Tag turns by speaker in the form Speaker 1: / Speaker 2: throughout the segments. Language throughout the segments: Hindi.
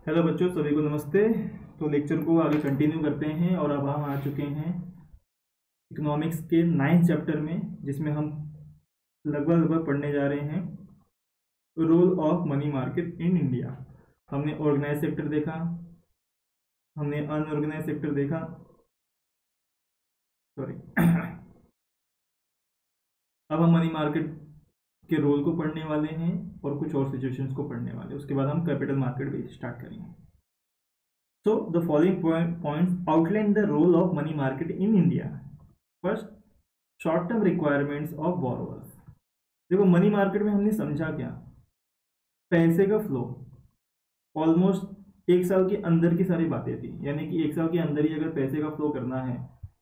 Speaker 1: हेलो बच्चों, सभी को नमस्ते। तो लेक्चर को आगे कंटिन्यू करते हैं और अब हम आ चुके हैं इकोनॉमिक्स के 9th चैप्टर में, जिसमें हम लगभग पढ़ने जा रहे हैं role of money market in India. हमने ऑर्गेनाइज सेक्टर देखा, हमने अनऑर्गेनाइज सेक्टर देखा, सॉरी अब हम मनी मार्केट के रोल को पढ़ने वाले हैं और कुछ और सिचुएशंस को पढ़ने वाले हैं। उसके बाद हम कैपिटल मार्केट भी स्टार्ट करेंगे। So the following points outline the role of money market in India. First, short-term requirements of borrowers. देखो, मनी मार्केट में हमने समझा क्या, पैसे का फ्लो ऑलमोस्ट एक साल के अंदर की सारी बातें थी। यानी कि एक साल के अंदर ही अगर पैसे का फ्लो करना है,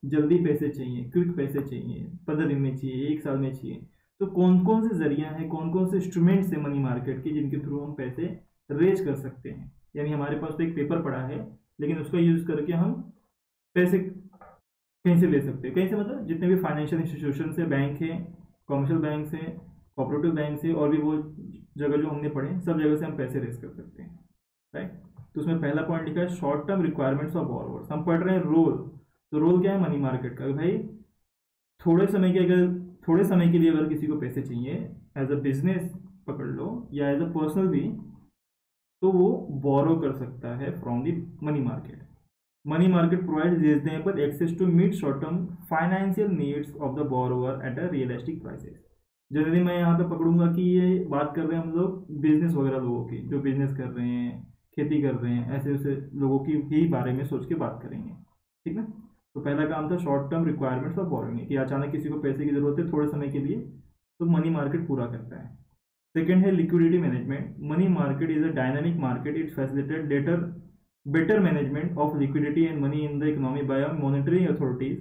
Speaker 1: जल्दी पैसे चाहिए, क्विक पैसे चाहिए, 15 दिन में चाहिए, एक साल में चाहिए, तो कौन कौन से जरिया हैं, कौन कौन से इंस्ट्रूमेंट्स है मनी मार्केट के जिनके थ्रू हम पैसे रेज कर सकते हैं। यानी हमारे पास तो एक पेपर पड़ा है, लेकिन उसका यूज करके हम पैसे कहीं से ले सकते हैं। कहीं से मतलब जितने भी फाइनेंशियल इंस्टीट्यूशन है, बैंक है, कमर्शियल बैंक है, कोऑपरेटिव बैंक है, और भी वो जगह जो हमने पढ़े, सब जगह से हम पैसे रेज कर सकते हैं, राइट। तो उसमें पहला पॉइंट लिखा है शॉर्ट टर्म रिक्वायरमेंट्स ऑफ बॉरोवर्स। हम पढ़ रहे हैं रोल। तो रोल क्या है मनी मार्केट का? भाई थोड़े समय के लिए अगर किसी को पैसे चाहिए, एज अ बिजनेस पकड़ लो या एज अ पर्सनल भी, तो वो बोरो कर सकता है from the money market. Money market provides reasonable access to meet short term financial needs of the borrower at a realistic prices. Generally मैं यहाँ पे पकड़ूंगा कि ये बात कर रहे हैं हम लोग बिजनेस वगैरह लोगों की, जो बिजनेस कर रहे हैं, खेती कर रहे हैं, ऐसे ऐसे लोगों की ही बारे में सोच के बात करेंगे, ठीक है। तो पहला काम था short term requirements of borrowing, कि अचानक किसी को पैसे की जरूरत है थोड़े समय के लिए, तो मनी मार्केट पूरा करता है। सेकेंड है liquidity management. Money market is a dynamic market. It facilitate better management of liquidity and money in the economy by monetary authorities.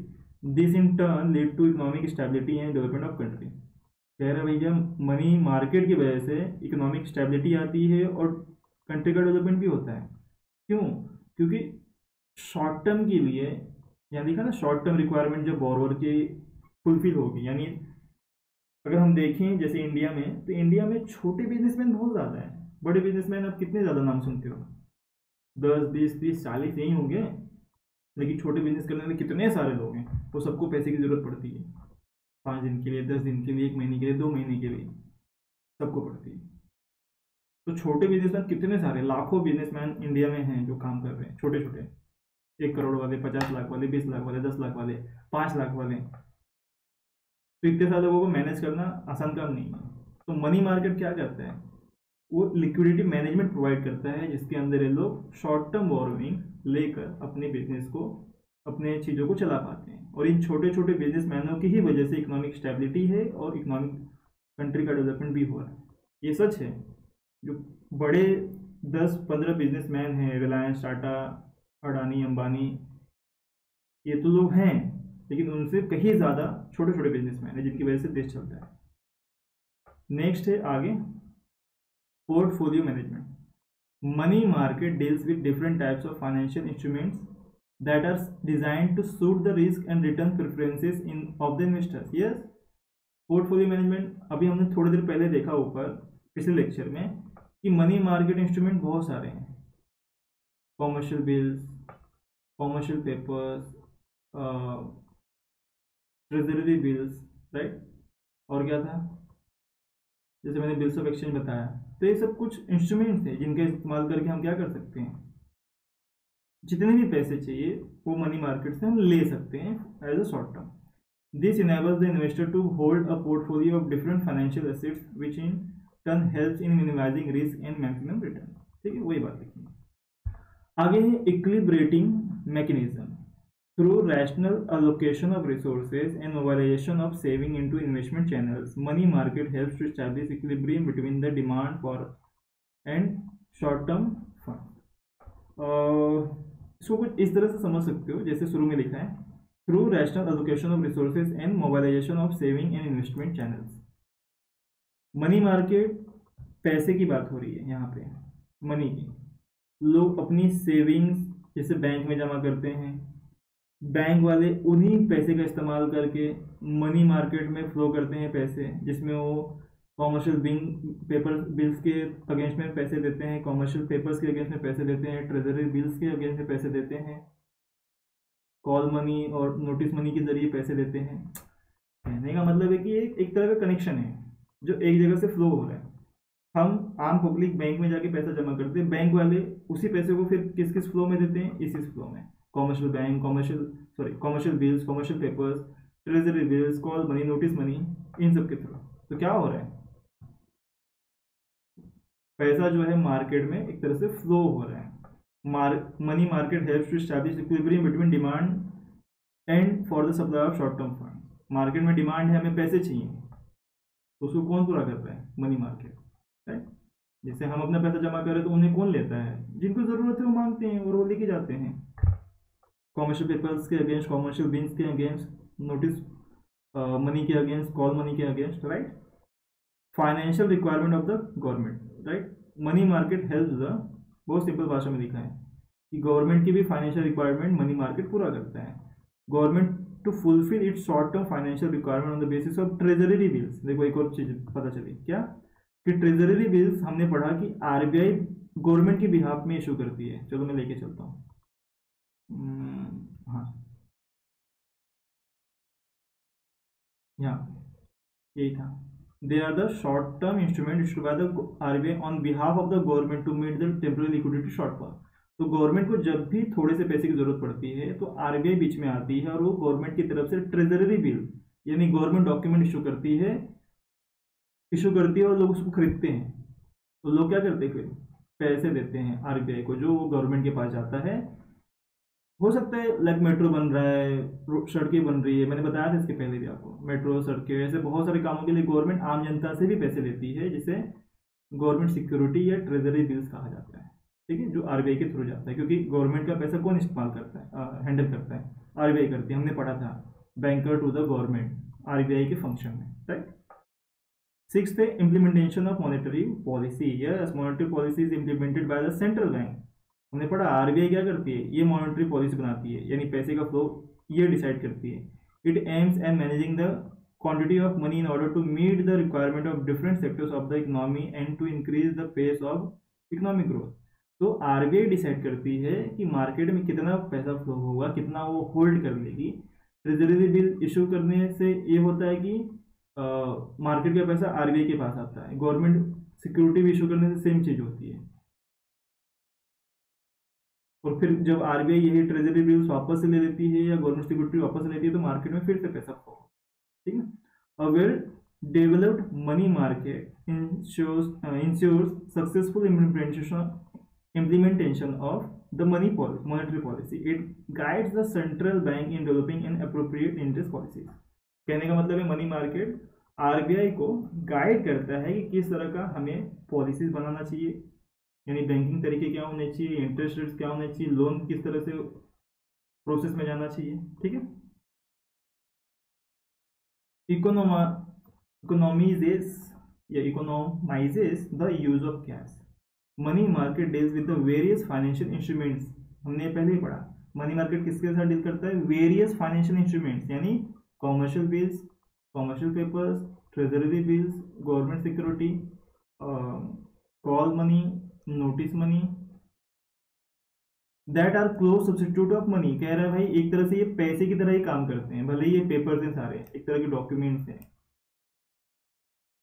Speaker 1: This in turn lead to economic stability and development of country. कह रहे भैया मनी मार्केट की वजह से इकोनॉमिक स्टेबिलिटी आती है और कंट्री का डेवलपमेंट भी होता है। क्यों? क्योंकि शॉर्ट टर्म के लिए, यहाँ देखा ना, शॉर्ट टर्म रिक्वायरमेंट जब बोरोवर की फुलफिल होगी, यानी अगर हम देखें जैसे इंडिया में, तो इंडिया में छोटे बिजनेसमैन बहुत ज़्यादा हैं। बड़े बिजनेसमैन आप कितने ज़्यादा नाम सुनते हो? 10, 20, 30, 40 यही होंगे। लेकिन छोटे बिजनेस करने वाले कितने सारे लोग हैं, वो सबको पैसे की ज़रूरत पड़ती है। 5 दिन के लिए, 10 दिन के लिए, 1 महीने के लिए, 2 महीने के लिए, सबको पड़ती है। तो छोटे बिजनेसमैन कितने सारे, लाखों बिजनेसमैन इंडिया में हैं जो काम कर रहे हैं, छोटे छोटे, 1 करोड़ वाले, 50 लाख वाले, 20 लाख वाले, 10 लाख वाले, 5 लाख वाले। तो इतने सारे लोगों को मैनेज करना आसान काम नहीं है। तो मनी मार्केट क्या करता है? वो लिक्विडिटी मैनेजमेंट प्रोवाइड करता है, जिसके अंदर ये लोग शॉर्ट टर्म बोरोइंग लेकर अपने बिजनेस को, अपने चीज़ों को चला पाते हैं। और इन छोटे छोटे बिजनेसमैनों की ही वजह से इकोनॉमिक स्टेबिलिटी है और इकोनॉमिक कंट्री का डेवलपमेंट भी हो रहा है। ये सच है। जो बड़े 10-15 बिजनेसमैन हैं, रिलायंस, टाटा, अडानी, अंबानी, ये तो लोग हैं, लेकिन उनसे कहीं ज़्यादा छोटे छोटे बिजनेसमैन हैं जिनकी वजह से देश चलता है। नेक्स्ट है आगे portfolio management. Money market deals with different types of financial instruments that are designed to suit the risk and return preferences in of the investors. Yes, portfolio management अभी हमने थोड़ी देर पहले देखा ऊपर पिछले लेक्चर में कि मनी मार्केट इंस्ट्रूमेंट बहुत सारे हैं। Commercial bills, commercial papers, treasury bills, right. और क्या था, जैसे मैंने बिल्स ऑफ एक्सचेंज बताया। तो ये सब कुछ इंस्ट्रूमेंट्स हैं जिनका इस्तेमाल करके हम क्या कर सकते हैं, जितने भी पैसे चाहिए वो मनी मार्केट से हम ले सकते हैं as a short term. This enables the investor to hold a portfolio of different financial assets which in turn helps in minimising risk and maximum return. ठीक है, वही बात लिखी है। आगे है equilibrating mechanism. Through rational allocation of resources and mobilisation of saving into investment channels, money market helps to establish equilibrium between the demand for and short term fund. इसको कुछ इस तरह से समझ सकते हो, जैसे शुरू में लिखा है, through rational allocation of resources and mobilisation of saving and investment channels. Money market, पैसे की बात हो रही है यहाँ पे, मनी की। लोग अपनी सेविंग्स जैसे बैंक में जमा करते हैं, बैंक वाले उन्हीं पैसे का इस्तेमाल करके मनी मार्केट में फ्लो करते हैं पैसे, जिसमें वो कॉमर्शियल पेपर बिल्स के अगेंस्ट में पैसे देते हैं, कॉमर्शियल पेपर्स के अगेंस्ट में पैसे देते हैं, ट्रेजरी बिल्स के अगेंस्ट में पैसे देते हैं, कॉल मनी और नोटिस मनी के जरिए पैसे देते हैं। कहने का मतलब है कि एक तरह का कनेक्शन है जो एक जगह से फ्लो हो रहा है। हम आम पब्लिक बैंक में जाके पैसा जमा करते हैं, बैंक वाले उसी पैसे को फिर किस किस फ्लो में देते हैं, इस फ्लो में, commercial bank, commercial bills, commercial papers, treasury bills, call money, notice money, इन सब के थ्रू। तो क्या हो रहा है, पैसा जो है मार्केट में एक तरह से फ्लो हो रहा है। Money market helps to establish equilibrium between demand and for the supply of short term fund. Market में डिमांड है, हमें पैसे चाहिए, तो उसको कौन पूरा कर रहा है, मनी मार्केट, राइट। जैसे हम अपना पैसा जमा करें तो उन्हें कौन लेता है, जिनको जरूरत है वो मांगते हैं और वो लेके जाते हैं। कॉमर्शियल पेपर्स के अगेंस्ट, कॉमर्शियल बिल्स के अगेंस्ट, नोटिस मनी के अगेंस्ट, कॉल मनी के against, right. Financial requirement of the government, right. Money market help the, बहुत सिंपल भाषा में लिखा है कि गवर्नमेंट की भी फाइनेंशियल रिक्वायरमेंट मनी मार्केट पूरा करता है। Government to fulfil its short term financial requirement on the basis of treasury bills. देखो एक और चीज पता चली क्या, कि ट्रेजरी बिल्स हमने पढ़ा कि आरबीआई गवर्नमेंट के बिहाफ में इशू करती है। चलो मैं लेके चलता हूँ, हाँ यहाँ यही था। They are the short term instrument issued by the RBI on behalf of the government to meet the temporary liquidity shortfall. तो गवर्नमेंट को जब भी थोड़े से पैसे की जरूरत पड़ती है तो आरबीआई बीच में आती है और वो गवर्नमेंट की तरफ से ट्रेजरी बिल यानी गवर्नमेंट डॉक्यूमेंट इशू करती है और लोग उसको खरीदते हैं। तो लोग क्या करते हैं, फिर पैसे देते हैं आरबीआई को, जो गवर्नमेंट के पास जाता है। हो सकता है लाइक मेट्रो बन रहा है, सड़कें बन रही है, मैंने बताया था इसके पहले भी आपको, मेट्रो, सड़कें, ऐसे बहुत सारे कामों के लिए गवर्नमेंट आम जनता से भी पैसे लेती है, जिसे गवर्नमेंट सिक्योरिटी या ट्रेजरी बिल्स कहा जाता है, ठीक है, जो आरबीआई के थ्रू जाता है। क्योंकि गवर्नमेंट का पैसा कौन इस्तेमाल करता है, हैंडल करता है, आरबीआई करती है। हमने पढ़ा था banker to the government RBI के फंक्शन में, राइट। सिक्स्थ है implementation of monetary policy. Yes, monetary policy is implemented by the central bank. हमने पढ़ा आरबीआई क्या करती है, ये मॉनेटरी पॉलिसी बनाती है, यानी पैसे का फ्लो ये डिसाइड करती है। It aims and managing the quantity of money in order to meet the requirement of different sectors of the economy and to increase the pace of economic growth. तो आरबीआई डिसाइड करती है कि मार्केट में कितना पैसा फ्लो होगा, कितना वो होल्ड कर लेगी। ट्रेजरी बिल इशू करने से ये होता है कि मार्केट का पैसा आरबीआई के पास आता है। गवर्नमेंट सिक्योरिटी भी इशू करने से सेम चीज होती है। और फिर जब आरबीआई यही ट्रेजरी बिल्स वापस से ले लेती है या गवर्नमेंट सिक्योरिटी वापस से लेती है तो मार्केट में फिर से पैसा फ्लो, ठीक है। A well developed money market ensures successful implementation of the monetary policy. It guides the central bank in developing an appropriate interest policies. कहने का मतलब है मनी मार्केट आरबीआई को गाइड करता है कि किस तरह का हमें पॉलिसीज बनाना चाहिए, यानी बैंकिंग तरीके क्या होने चाहिए, इंटरेस्ट रेट्स क्या होने चाहिए, लोन किस तरह से प्रोसेस में जाना चाहिए, ठीक है। Economises the use of cash. Money market deals with the various financial instruments. हमने पहले ही पढ़ा मनी मार्केट किसके साथ डील करता है, वेरियस फाइनेंशियल इंस्ट्रूमेंट्स, यानी commercial bills, commercial papers, treasury bills, government security, call money, notice money, that are close substitute of money. कह रहा है भाई एक तरह से ये पैसे की तरह ही काम करते हैं, भले ये पेपर्स हैं सारे, एक तरह के डॉक्यूमेंट्स हैं,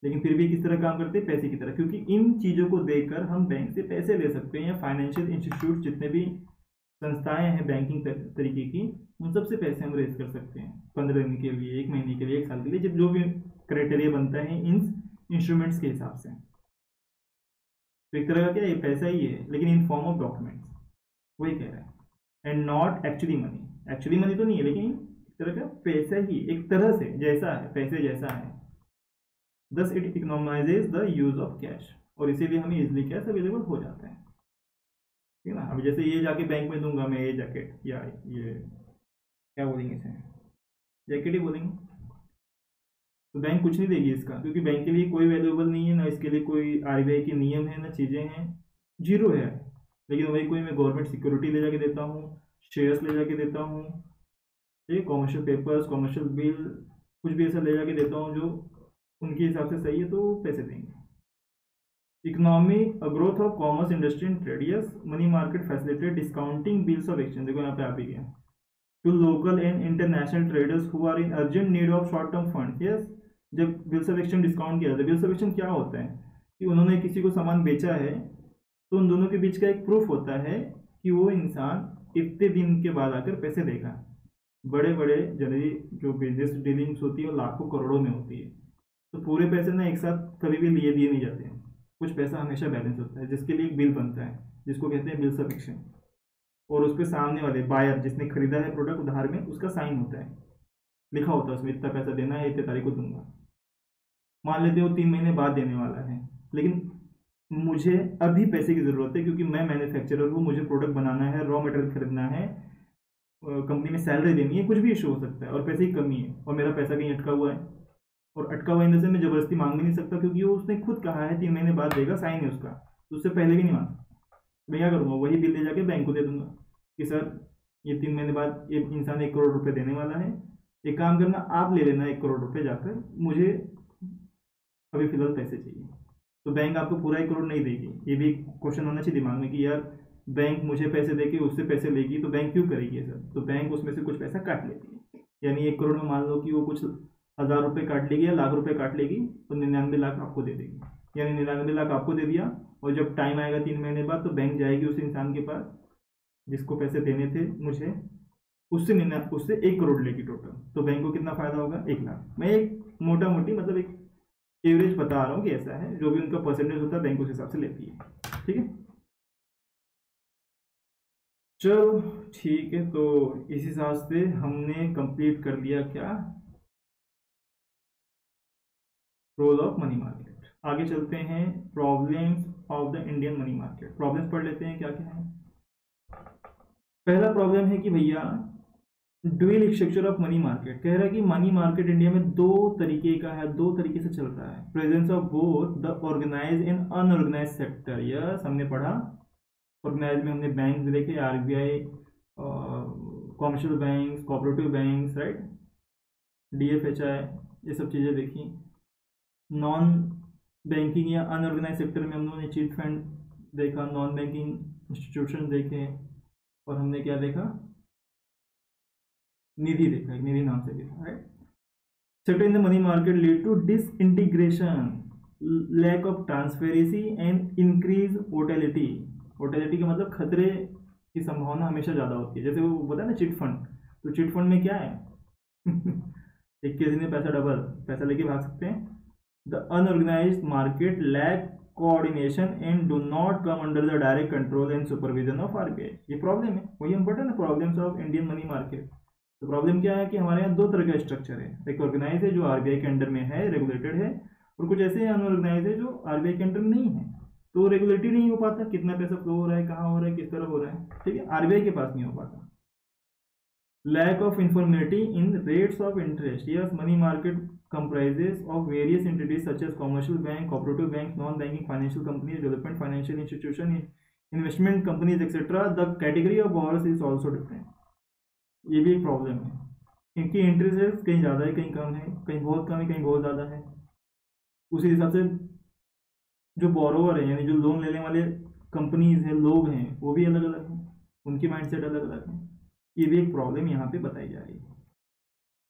Speaker 1: लेकिन फिर भी किस तरह काम करते हैं, पैसे की तरह। क्योंकि इन चीज़ों को देखकर हम बैंक से पैसे ले सकते हैं, या फाइनेंशियल इंस्टीट्यूट जितने भी संस्थाएं हैं बैंकिंग तरीके की, उन सबसे पैसे हम रेज कर सकते हैं 15 दिन के लिए, 1 महीने के लिए, 1 साल के लिए, जब जो भी क्राइटेरिया बनता है इन इंस्ट्रूमेंट्स के हिसाब से। तो एक तरह का क्या ये पैसा ही है, लेकिन इन फॉर्म ऑफ डॉक्यूमेंट्स, वही कह रहा है। And not actually money, actually money तो नहीं है, लेकिन एक तरह का पैसा ही, एक तरह से जैसा है, पैसे जैसा है। Thus it economizes the use of cash, और इसीलिए हमें इजिली कैश अवेलेबल हो जाता है, ठीक है ना। अब जैसे ये जाके बैंक में दूंगा मैं ये जैकेट, या ये क्या बोलेंगे इसे, जैकेट ही बोलेंगे, तो बैंक कुछ नहीं देगी इसका, क्योंकि बैंक के लिए कोई वैल्यूएबल नहीं है, ना इसके लिए कोई आरबीआई के नियम है, ना चीज़ें हैं, जीरो है। लेकिन वही कोई मैं गवर्नमेंट सिक्योरिटी ले जाके देता हूँ, शेयर्स ले जाके देता हूँ, ठीक है, कॉमर्शियल पेपर्स, कॉमर्शियल बिल, कुछ भी ऐसा ले जाके देता हूँ जो उनके हिसाब से सही है तो पैसे देंगे। Economy growth of commerce industry and trade, yes money market facilitate discounting bills of exchange, देखो यहाँ पे आ भी गया, to local and international traders who are in urgent need of short term fund, yes. जब बिल्स ऑफ एक्सचेंज डिस्काउंट किया जाता है, बिल्स ऑफ एक्सचेंज क्या होता है कि उन्होंने किसी को सामान बेचा है तो उन दोनों के बीच का एक प्रूफ होता है कि वो इंसान इतने दिन के बाद आकर पैसे देगा। बड़े बड़े जनरली जो बिजनेस डीलिंग्स होती है वो लाखों करोड़ों में होती है, तो पूरे पैसे ना एक साथ कभी भी लिए दिए नहीं जाते हैं, कुछ पैसा हमेशा बैलेंस होता है जिसके लिए एक बिल बनता है जिसको कहते हैं बिल्स ऑफ एक्सचेंज, और उस पर सामने वाले बायर जिसने खरीदा है प्रोडक्ट उधार में उसका साइन होता है, लिखा होता है उसमें इतना पैसा देना है, इतने तारीख को दूंगा। मान लेते हो 3 महीने बाद देने वाला है, लेकिन मुझे अभी पैसे की ज़रूरत है क्योंकि मैं मैन्युफैक्चरर हूँ, मुझे प्रोडक्ट बनाना है, रॉ मटेरियल खरीदना है, कंपनी में सैलरी देनी है, कुछ भी इशू हो सकता है और पैसे की कमी है और मेरा पैसा कहीं अटका हुआ है, और अटका हुआ इन से मैं ज़बरदस्ती मांग भी नहीं सकता क्योंकि वो उसने खुद कहा है 3 महीने बाद देगा, साइन है उसका, तो उससे पहले भी नहीं मांग सकता। मैं क्या करूँगा, वही बिल ले जाके बैंक को दे दूंगा कि सर ये 3 महीने बाद ये इंसान 1 करोड़ रुपये देने वाला है, एक काम करना आप ले लेना 1 करोड़ रुपये जाकर, मुझे अभी फिलहाल पैसे चाहिए। तो बैंक आपको पूरा 1 करोड़ नहीं देगी, ये भी क्वेश्चन होना चाहिए दिमाग में कि यार बैंक मुझे पैसे देके उससे पैसे लेगी तो बैंक क्यों करेगी ये सब, तो बैंक उसमें से कुछ पैसा काट लेती है, यानी 1 करोड़ में मान लो कि वो कुछ 1000 रुपये काट लेगी या लाख रुपये काट लेगी, तो 99 लाख आपको दे देगी, यानी 99 लाख आपको दे दिया, और जब टाइम आएगा 3 महीने बाद तो बैंक जाएगी उस इंसान के पास जिसको पैसे देने थे मुझे, उससे 1 करोड़ लेगी टोटल, तो बैंक को कितना फायदा होगा, 1 लाख। मैं एक मोटा मोटी मतलब एक एवरेज बता रहा हूँ कि ऐसा है, जो भी उनका परसेंटेज होता है बैंक उस हिसाब से लेती है, ठीक है। चलो ठीक है, तो इस हिसाब से हमने कंप्लीट कर दिया क्या, रोल ऑफ मनी मार्केट। आगे चलते हैं problems of the Indian money market, problems पढ़ लेते हैं क्या क्या है। पहला प्रॉब्लम है कि भैया dual structure of money market, कह रहा है कि मनी मार्केट इंडिया में दो तरीके का है, दो तरीके से चल रहा है, presence of both the organise and unorganise sector, yes हमने पढ़ा। ऑर्गेनाइज में हमने बैंक देखे, RBI, commercial banks, cooperative banks, right, DFHI, ये सब चीज़ें देखी। नॉन बैंकिंग या अनऑर्गेनाइज सेक्टर में हम लोगों ने चिट फंड देखा, नॉन बैंकिंग इंस्टीट्यूशन देखे, और हमने क्या देखा, निधि देखा, एक निधि नाम से देखा, right. Sector in the money market lead to disintegration, lack of transparency and increase volatility, volatility का मतलब खतरे की संभावना हमेशा ज़्यादा होती है, जैसे वो बताया ना चिट फंड, तो चिट फंड में क्या है एक के दिन में पैसा डबल, पैसा लेके भाग सकते हैं। The unorganised market lack coordination and do not come under the direct control and supervision of RBI, ये प्रॉब्लम है, वही हम पढ़ रहे हैं problems of Indian money market. तो प्रॉब्लम क्या है कि हमारे यहाँ दो तरह का स्ट्रक्चर है, एक ऑर्गेनाइज है जो आरबीआई के अंडर में है, रेगुलेटेड है, और कुछ ऐसे अनऑर्गेनाइज है जो आरबीआई के अंडर नहीं है, तो रेगुलेटेड नहीं हो पाता, कितना पैसा फ्लो हो रहा है, कहाँ हो रहा है, किस तरह हो रहा है, ठीक है, आरबीआई के पास नहीं हो पाता। Lack of informality in rates of interest, yes money market comprises of various entities such as commercial bank, cooperative banks, non-banking financial companies, development financial institution, investment companies, etc. The category of borrowers is also different. ये भी एक प्रॉब्लम है, इनकी इंटरेस्ट रेट कहीं ज़्यादा है, कहीं कम है, कहीं बहुत कम है, कहीं बहुत ज़्यादा है, उसी हिसाब से जो बोरोवर है यानी जो लोन लेने वाले कंपनीज हैं, लोग हैं, वो भी अलग अलग हैं, उनकी माइंडसेट अलग अलग है, ये भी एक प्रॉब्लम यहाँ पे बताई जा रही है।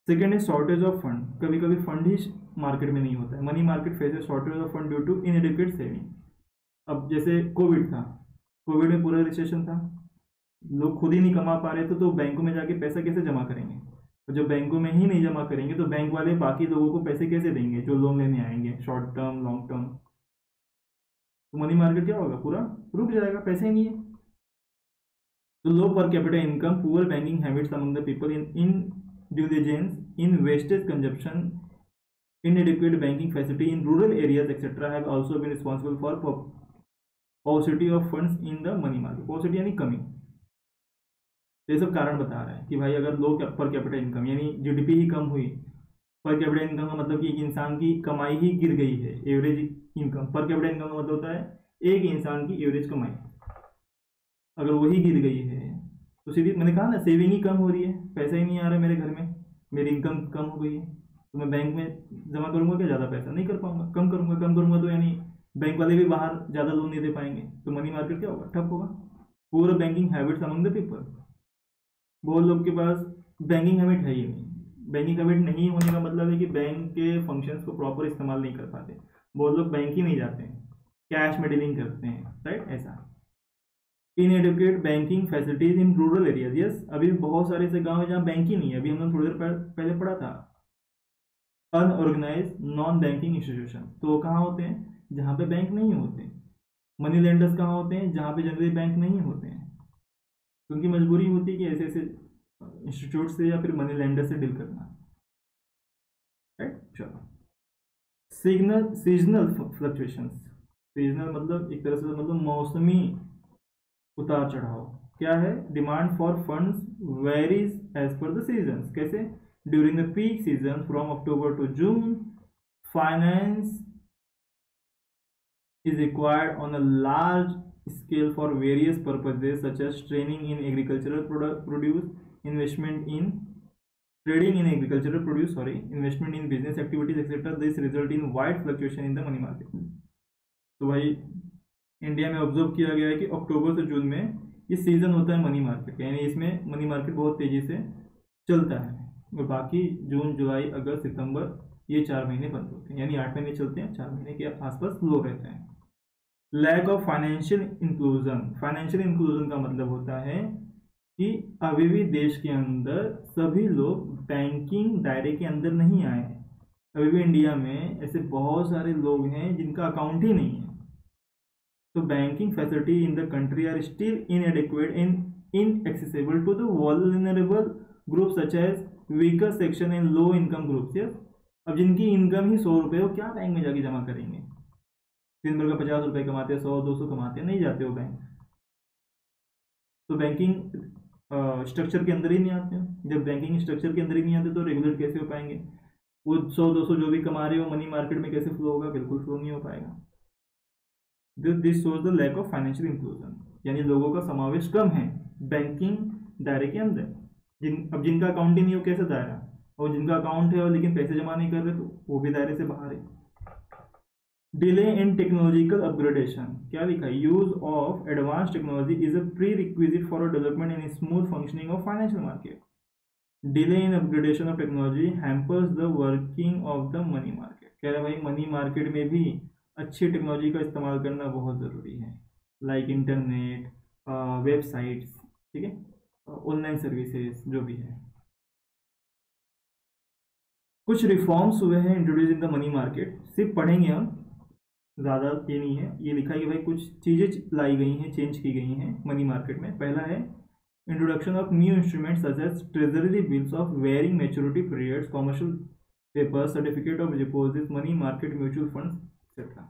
Speaker 1: सेकेंड है शॉर्टेज ऑफ फंड, कभी कभी फंड ही मार्केट में नहीं होता है, money market faces shortage of fund due to inadequate saving. अब जैसे कोविड था, कोविड में पूरा रिसेशन था, लोग खुद ही नहीं कमा पा रहे थे, तो बैंकों में जाके पैसा कैसे जमा करेंगे, और जब बैंकों में ही नहीं जमा करेंगे तो बैंक वाले बाकी लोगों को पैसे कैसे देंगे जो लोन लेने आएंगे शॉर्ट टर्म लॉन्ग टर्म, तो मनी मार्केट क्या होगा, पूरा रुक जाएगा, पैसे ही नहीं है। तो लो पर capital income, poor banking habits among the people, in diligence in wastage consumption, inadequate banking facility in rural areas etc. have also been responsible for paucity of funds in the money market. paucity यानी कमी, ये सब कारण बता रहा है कि भाई अगर लो पर कैपिटल इनकम यानी जीडीपी ही कम हुई, पर कैपिटल इनकम का मतलब कि एक इंसान की कमाई ही गिर गई है, एवरेज इनकम, पर कैपिटल इनकम का मतलब होता है एक इंसान की एवरेज कमाई, अगर वही गिर गई है तो सीधी मैंने कहा ना सेविंग ही कम हो रही है, पैसा ही नहीं आ रहा है मेरे घर में, मेरी इनकम कम हो गई है, तो मैं बैंक में जमा करूंगा क्या, ज़्यादा पैसा नहीं कर पाऊंगा, कम करूंगा तो यानी बैंक वाले भी बाहर ज़्यादा लोन नहीं दे पाएंगे, तो मनी मार्केट क्या होगा, ठप होगा। पूरा banking habits among the people, बहुत लोग के पास बैंकिंग हैबिट है ही नहीं। बैंकिंग हैबिट नहीं होने का मतलब है कि बैंक के फंक्शंस को प्रॉपर इस्तेमाल नहीं कर पाते, बहुत लोग बैंक ही नहीं जाते हैं, कैश में डीलिंग करते हैं, राइट। ऐसा inadequate banking facilities in rural areas, yes, अभी बहुत सारे ऐसे गाँव है जहाँ बैंक ही नहीं है। अभी हमने थोड़ी देर पहले पढ़ा था अनऑर्गेनाइज नॉन बैंकिंग इंस्टीट्यूशन, तो वो कहाँ होते हैं, जहाँ पे बैंक नहीं होते। मनी लेंडर्स कहाँ होते हैं, जहाँ पे जनरली बैंक नहीं होते हैं, क्योंकि मजबूरी होती है कि ऐसे ऐसे इंस्टीट्यूट से या फिर मनी लेंडर से डील करना, राइट। चलो, सीजनल फ्लक्चुएशंस, सीजनल मतलब एक तरह से मतलब मौसमी उतार चढ़ाव। क्या है, demand for funds varies as per the season. कैसे, during the peak season from October to June finance is required on a large scale for various purposes such as training in agricultural produce, investment in trading in agricultural produce, investment in business activities etc. This result in wide fluctuation in the money market. तो भाई इंडिया में ऑब्जर्व किया गया है कि अक्टूबर से जून में ये सीजन होता है मनी मार्केट, यानी इसमें मनी मार्केट बहुत तेजी से चलता है, और बाकी जून जुलाई अगस्त सितंबर ये 4 महीने बंद होते हैं, यानी 8 महीने चलते हैं, 4 महीने के आसपास लो रहते हैं। Lack of financial inclusion, financial inclusion का मतलब होता है कि अभी भी देश के अंदर सभी लोग बैंकिंग दायरे के अंदर नहीं आए हैं। अभी भी इंडिया में ऐसे बहुत सारे लोग हैं जिनका अकाउंट ही नहीं है, तो banking facility in the country are still inadequate and inaccessible to the vulnerable group such as weaker section and low income groups. अब जिनकी इनकम ही 100 रुपये हो, क्या बैंक में जाके जमा करेंगे, दिन भर का 50 रुपये कमाते हैं, 100-200 कमाते हैं, नहीं जाते हो बैंक, तो बैंकिंग स्ट्रक्चर के अंदर ही नहीं आते हैं। जब बैंकिंग स्ट्रक्चर के अंदर ही नहीं आते तो रेगुलेट कैसे हो पाएंगे, वो 100-200 जो भी कमा रहे हो मनी मार्केट में कैसे फ्लो होगा, बिल्कुल फ्लो नहीं हो पाएगा। This shows the lack of financial inclusion, यानी लोगों का समावेश कम है बैंकिंग दायरे के अंदर। अब जिनका अकाउंट ही नहीं हो कैसे दायरा, और जिनका अकाउंट है और लेकिन पैसे जमा नहीं कर रहे तो वो भी दायरे से बाहर है। डिले इन टेक्नोलॉजिकल अपग्रेडेशन, क्या लिखा है, use of advance technology is a pre requisite for a development in smooth functioning of financial market. Delay in upgradation of technology hampers the working of the money market. कह रहे भाई मनी मार्केट में भी अच्छी टेक्नोलॉजी का इस्तेमाल करना बहुत ज़रूरी है, लाइक इंटरनेट, वेबसाइट्स, ठीक है, ऑनलाइन सर्विसेज जो भी है। कुछ रिफॉर्म्स हुए हैं introduce in the money market, सिर्फ पढ़ेंगे हम, ज़्यादा ये नहीं है। ये लिखा है कि भाई कुछ चीज़ें लाई गई हैं, चेंज की गई हैं मनी मार्केट में। पहला है introduction of new instruments such as treasury bills of varying maturity periods, commercial paper, certificate of deposit, money market mutual funds etcetera.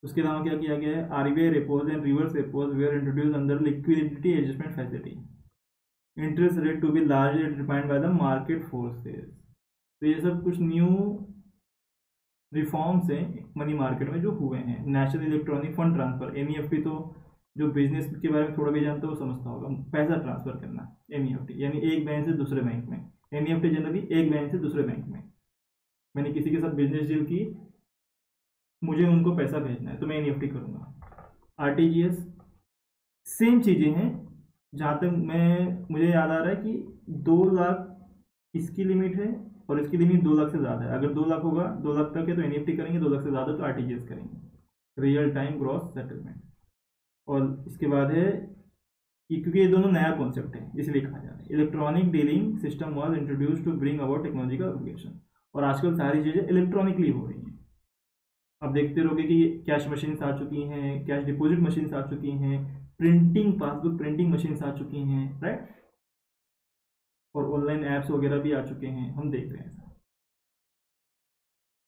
Speaker 1: उसके अलावा क्या किया गया है, RBI repos and reverse repos were introduce under liquidity adjustment facility, interest rate to be largely determined by the market forces. तो ये सब कुछ न्यू रिफॉर्म्स हैं मनी मार्केट में जो हुए हैं। National electronic fund transfer, NEFT, तो जो बिजनेस के बारे में थोड़ा भी जानता है वो समझता होगा, पैसा ट्रांसफर करना, एनईएफटी यानी एक बैंक से दूसरे बैंक में। एनईएफटी जनरली एक बैंक से दूसरे बैंक में, मैंने किसी के साथ बिजनेस डील की, मुझे उनको पैसा भेजना है तो मैं एनईएफटी करूँगा। आरटीजीएस सेम चीज़ें हैं, जहाँ तक मुझे याद आ रहा है कि 2 लाख इसकी लिमिट है और इसकी लिमिट 2 लाख से ज़्यादा है। अगर 2 लाख होगा, 2 लाख तक है तो एनईएफटी करेंगे, 2 लाख से ज़्यादा तो आरटीजीएस करेंगे, रियल टाइम ग्रॉस सेटलमेंट। और इसके बाद है कि क्योंकि ये दोनों नया कॉन्सेप्ट है इसलिए कहा जा रहा है, electronic dealing system was introduce to bring about technological upgradation. और आजकल सारी चीज़ें इलेक्ट्रॉनिकली हो रही हैं। अब देखते रहोगे कि कैश मशीन्स आ चुकी हैं, कैश डिपॉजिट मशीन्स आ चुकी हैं, प्रिंटिंग पासबुक प्रिंटिंग मशीन्स आ चुकी हैं, राइट, और ऑनलाइन ऐप्स वगैरह भी आ चुके हैं, हम देख रहे हैं।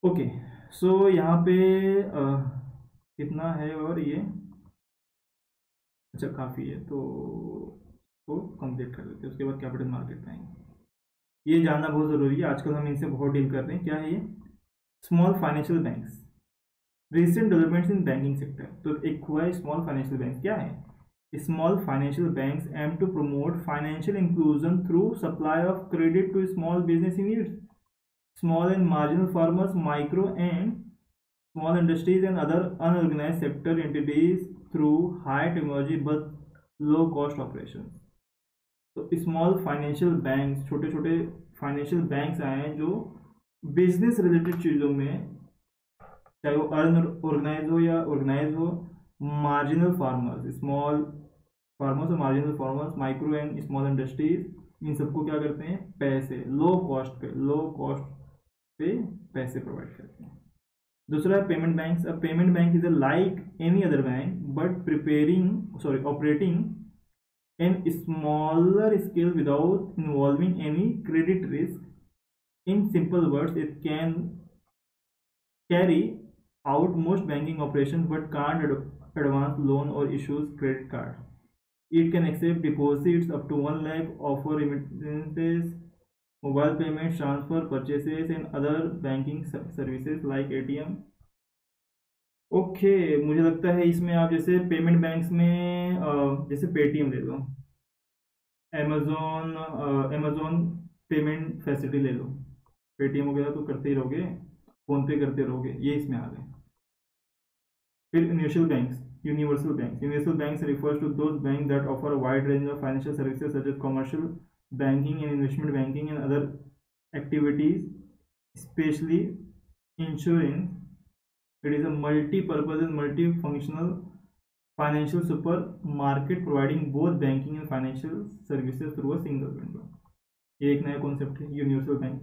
Speaker 1: ओके, सो यहाँ पे कितना है, और ये अच्छा काफ़ी है, तो कंप्लीट कर देते हैं, उसके बाद कैपिटल मार्केट में आएंगे। ये जानना बहुत ज़रूरी है, आजकल हम इनसे बहुत डील कर रहे हैं। क्या है ये, small financial banks, recent developments in banking sector. तो एक हुआ है स्मॉल फाइनेंशियल बैंक, क्या है, small financial banks aim to promote financial inclusion through supply of credit to small business units small and marginal farmers, micro and small industries and other unorganized sector entities through high technology but low cost operations. तो स्मॉल फाइनेंशियल बैंक्स, छोटे छोटे फाइनेंशियल बैंक्स आए हैं जो बिजनेस रिलेटेड चीज़ों में, चाहे वो अनऑर्गेनाइज हो या ऑर्गेनाइज हो, मार्जिनल फार्मर्स, स्मॉल फार्मर्स और marginal farmers, micro and small industries, इन सबको क्या करते हैं, पैसे लो कॉस्ट पे पैसे प्रोवाइड करते हैं. दूसरा है payment banks. A payment bank is like any other bank but operating in smaller scale without involving any credit risk. In simple words, it can carry out most banking operations but can't advance loan or issues credit card. It can accept deposits up to 1 lakh, offer remittances, mobile payments, transfer, purchases and other banking services like ATM. Okay मुझे लगता है इसमें आप जैसे पेमेंट बैंक्स में जैसे पेटीएम ले लो, अमेजोन पेमेंट फैसिलिटी ले लो, पेटीएम वगैरह तो करते ही रहोगे, फोन पे करते रहोगे, ये इसमें आ गए. फिर universal banks refers to those banks that offer a wide range of financial services such as commercial banking and investment banking and other activities, especially insurance. It is a multi-purpose and multi-functional financial supermarket providing both banking and financial services through a single window. ये एक नया कॉन्सेप्ट है यूनिवर्सल बैंक.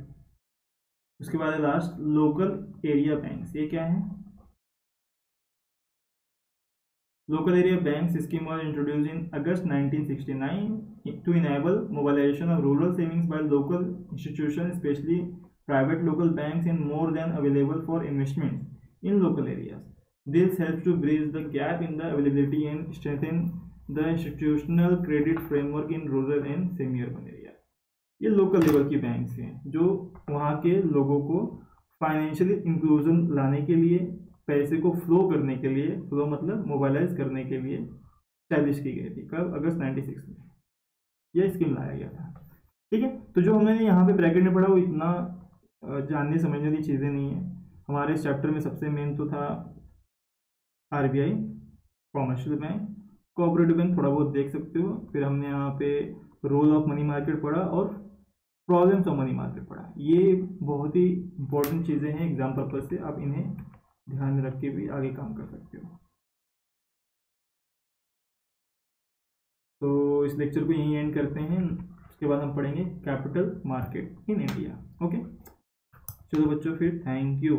Speaker 1: उसके बाद लास्ट लोकल एरिया बैंक्स. ये क्या है? Local area banks scheme was introduced in August 1969 to enable mobilization of rural savings by local institutions, especially private local banks, and more than available for investments in local areas. This helps to bridge the gap in the availability and strengthen the institutional credit framework in rural and semi-urban area. ये लोकल लेवल की बैंक्स हैं जो वहाँ के लोगों को फाइनेंशियली इंक्लूजन लाने के लिए, पैसे को फ्लो करने के लिए, फ्लो मतलब मोबाइलाइज करने के लिए स्टैब्लिश की गई थी. कब? अगस्त 96 में यह स्कीम लाया गया था. ठीक है, तो जो हमने यहाँ पे ब्रैकेट में पढ़ा वो इतना जानने समझने वाली चीज़ें नहीं है. हमारे इस चैप्टर में सबसे मेन तो था RBI, commercial bank, cooperative bank थोड़ा बहुत देख सकते हो. फिर हमने यहाँ पे रोल ऑफ मनी मार्केट पढ़ा और प्रॉब्लम्स ऑफ मनी मार्केट पढ़ा. ये बहुत ही इंपॉर्टेंट चीज़ें हैं एग्जाम पर्पज से, आप इन्हें ध्यान में रख के भी आगे काम कर सकते हो. तो इस लेक्चर को यहीं एंड करते हैं. उसके बाद हम पढ़ेंगे capital market in India. Okay चलो बच्चों, फिर थैंक यू.